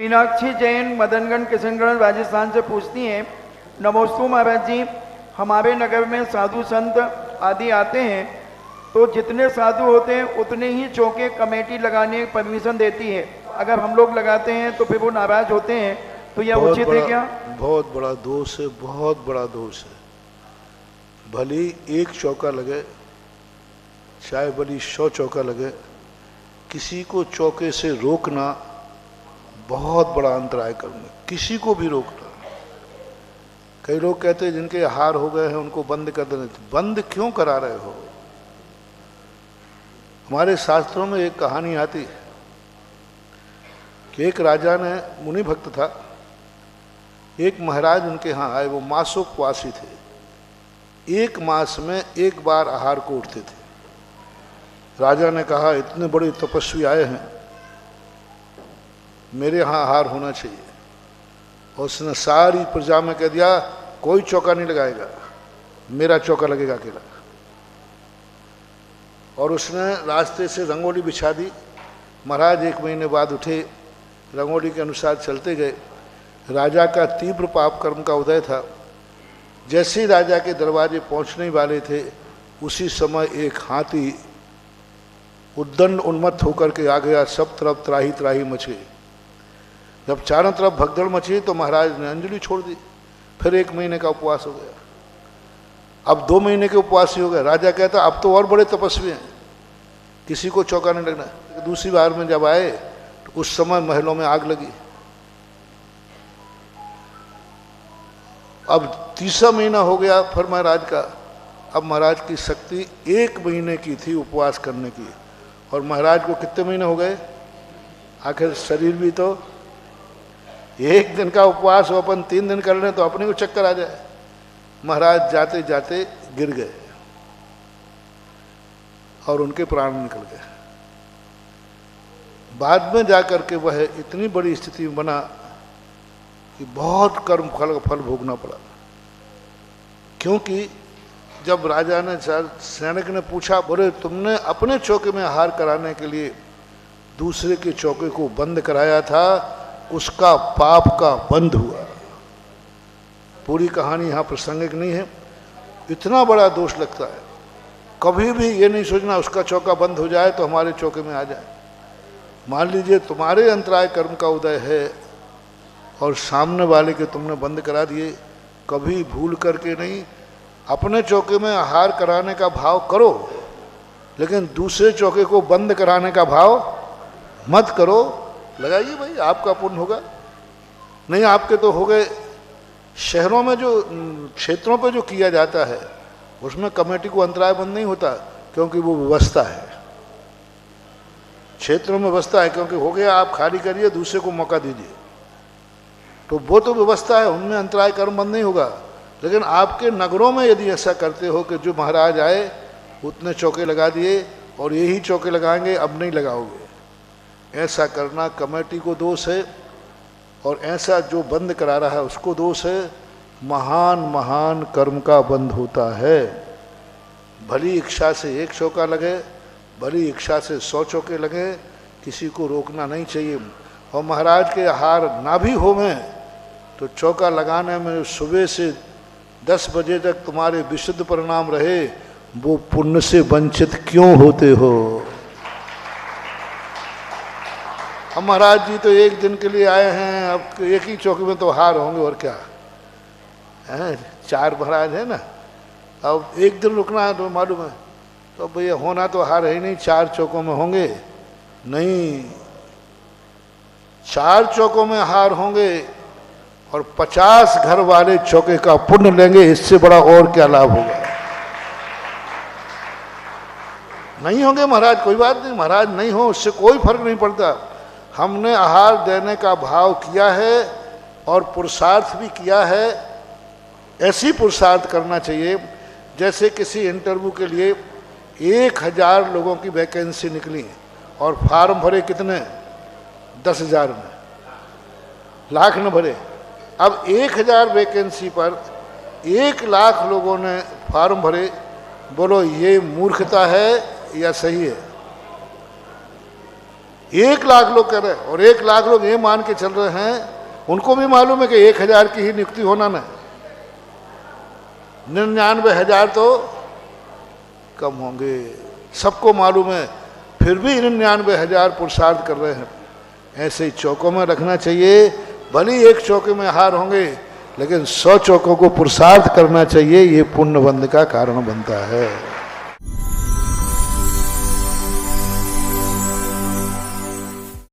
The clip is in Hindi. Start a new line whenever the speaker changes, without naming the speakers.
मीनाक्षी जैन मदनगढ़ किशनगढ़ राजस्थान से पूछती हैं, नमोस्तु महाराज जी, हमारे नगर में साधु संत आदि आते हैं तो जितने साधु होते हैं उतने ही चौके कमेटी लगाने की परमिशन देती है, अगर हम लोग लगाते हैं तो फिर वो नाराज होते हैं, तो यह उचित है क्या?
बहुत बड़ा दोष है, बहुत बड़ा दोष है। भली एक चौका लगे चाहे भली 100 चौका लगे, किसी को चौके से रोकना बहुत बड़ा अंतराय करना, किसी को भी रोकना। कई लोग कहते हैं जिनके हार हो गए हैं उनको बंद कर देना। बंद क्यों करा रहे हो? हमारे शास्त्रों में एक कहानी आती है कि एक राजा ने, मुनि भक्त था, एक महाराज उनके यहाँ आए, वो मासोपवासी थे, 1 मास में 1 बार आहार को उठते थे। राजा ने कहा इतने बड़े तपस्वी आए हैं, मेरे यहाँ आहार होना चाहिए। और उसने सारी प्रजा में कह दिया कोई चौका नहीं लगाएगा, मेरा चौका लगेगा अकेला। और उसने रास्ते से रंगोली बिछा दी। महाराज 1 महीने बाद उठे, रंगोली के अनुसार चलते गए। राजा का तीव्र पाप कर्म का उदय था। जैसे ही राजा के दरवाजे पहुंचने वाले थे, उसी समय एक हाथी उद्दंड उन्मत्त होकर के आ गया। सब तरफ त्राही त्राही मची। जब चारों तरफ भगदड़ मची तो महाराज ने अंजलि छोड़ दी। फिर 1 महीने का उपवास हो गया। अब 2 महीने के उपवास ही हो गए। राजा कहता अब तो और बड़े तपस्वी हैं, किसी को चौका नहीं लगना। दूसरी बार में जब आए तो उस समय महलों में आग लगी। अब 3रा महीना हो गया फिर महाराज का। अब महाराज की शक्ति 1 महीने की थी उपवास करने की, और महाराज को कितने महीने हो गए? आखिर शरीर भी तो 1 दिन का उपवास हो, अपन 3 दिन कर लें तो अपने को चक्कर आ जाए। महाराज जाते जाते गिर गए और उनके प्राण निकल गए। बाद में जाकर के वह इतनी बड़ी स्थिति में बना कि बहुत कर्म फल भोगना पड़ा। क्योंकि जब राजा ने, सैनिक ने पूछा, बोले तुमने अपने चौके में आहार कराने के लिए दूसरे के चौके को बंद कराया था, उसका पाप का बंद हुआ। पूरी कहानी यहाँ प्रासंगिक नहीं है। इतना बड़ा दोष लगता है। कभी भी ये नहीं सोचना उसका चौका बंद हो जाए तो हमारे चौके में आ जाए। मान लीजिए तुम्हारे अंतराय कर्म का उदय है और सामने वाले के तुमने बंद करा दिए, कभी भूल करके नहीं, अपने चौके में आहार कराने का भाव करो, लेकिन दूसरे चौके को बंद कराने का भाव मत करो। लगाइए भाई, आपका पुण्य होगा। नहीं आपके तो हो गए। शहरों में जो क्षेत्रों पे जो किया जाता है उसमें कमेटी को अंतराय बंद नहीं होता, क्योंकि वो व्यवस्था है। क्षेत्रों में व्यवस्था है, क्योंकि हो गया आप खाली करिए, दूसरे को मौका दीजिए, तो वो तो व्यवस्था है, उनमें अंतराय कर्म बंद नहीं होगा। लेकिन आपके नगरों में यदि ऐसा करते हो कि जो महाराज आए उतने चौके लगा दिए और यही चौके लगाएंगे, अब नहीं लगाओगे, ऐसा करना कमेटी को दोष है, और ऐसा जो बंद करा रहा है उसको दोष है। महान महान कर्म का बंद होता है। भली इच्छा से 1 चौका लगे, भली इच्छा से 100 चौके लगे, किसी को रोकना नहीं चाहिए। और महाराज के आहार ना भी हो में तो चौका लगाने में सुबह से 10 बजे तक तुम्हारे विशुद्ध परिणाम रहे, वो पुण्य से वंचित क्यों होते हो? अब महाराज जी तो 1 दिन के लिए आए हैं, अब 1 ही चौकी में तो हार होंगे और क्या है। 4 महाराज है ना, अब 1 दिन रुकना है तो मालूम है, तो भैया होना तो हार है ही नहीं, 4 चौकों में होंगे नहीं, 4 चौकों में हार होंगे और 50 घर वाले चौके का पुण्य लेंगे। इससे बड़ा और क्या लाभ होगा? नहीं होंगे महाराज, कोई बात नहीं, महाराज नहीं हो उससे कोई फर्क नहीं पड़ता। हमने आहार देने का भाव किया है और पुरुषार्थ भी किया है। ऐसी पुरुषार्थ करना चाहिए जैसे किसी इंटरव्यू के लिए 1000 लोगों की वैकेंसी निकली और फार्म भरे कितने? 10,000 में, लाख न भरे। अब 1000 वैकेंसी पर 1 लाख लोगों ने फार्म भरे। बोलो ये मूर्खता है या सही है? 1 लाख लोग कह रहे हैं, और 1 लाख लोग ये मान के चल रहे हैं, उनको भी मालूम है कि 1000 की ही नियुक्ति होना ना, 99,000 तो कम होंगे, सबको मालूम है, फिर भी 99,000 पुरुषार्थ कर रहे हैं। ऐसे ही चौकों में रखना चाहिए, भले 1 चौके में हार होंगे, लेकिन 100 चौकों को पुरुषार्थ करना चाहिए, ये पुण्य बंध का कारण बनता है।